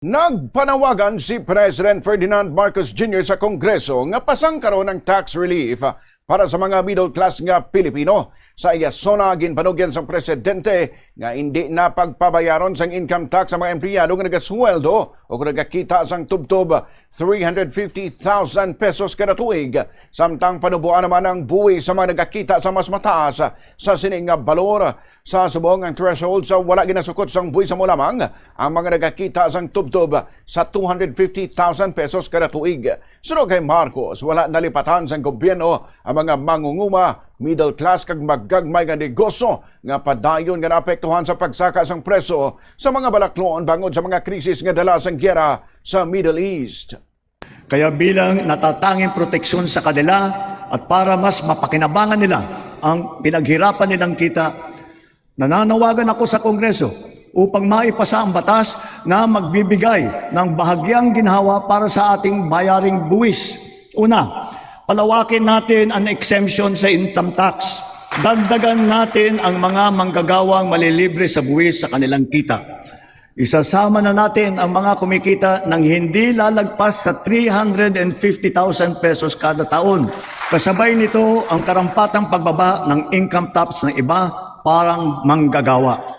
Nagpanawagan si President Ferdinand Marcos Jr. sa Kongreso nga pasangkaron ng tax relief para sa mga middle class nga Pilipino. Sa iyasona, ginpanugyan sa presidente nga hindi na pagpabayaron sang income tax sa mga empleyado nga nagasweldo o kung nagakita sang tubtob 350,000 pesos kada tuig. Samtang panubuan naman ang buwi sa mga nagakita sa mas mataas sa sining nga balor. Sa subong ang threshold sa wala ginasukot sang buwi sa mo lamang ang mga nagakita sang tubtob sa 250,000 pesos kada tuig. Sunod kay Marcos, wala nalipatan sang gobyerno ang mga mangunguma, middle class kag maggagmay nga negosyo nga padayon nga naapektuhan sa pagsaka sang preso sa mga balakloon bangod sa mga krisis nga dala sang gyera sa Middle East. Kaya bilang natatanging proteksyon sa kanila at para mas mapakinabangan nila ang pinaghirapan nilang kita, nananawagan ako sa Kongreso upang maipasa ang batas na magbibigay ng bahagyang ginhawa para sa ating bayaring buwis. Una, palawakin natin ang exemption sa income tax. Dagdagan natin ang mga manggagawang malilibre sa buwis sa kanilang kita. Isasama na natin ang mga kumikita ng hindi lalagpas sa 350,000 pesos kada taon. Kasabay nito ang karampatang pagbaba ng income tax ng iba parang manggagawa.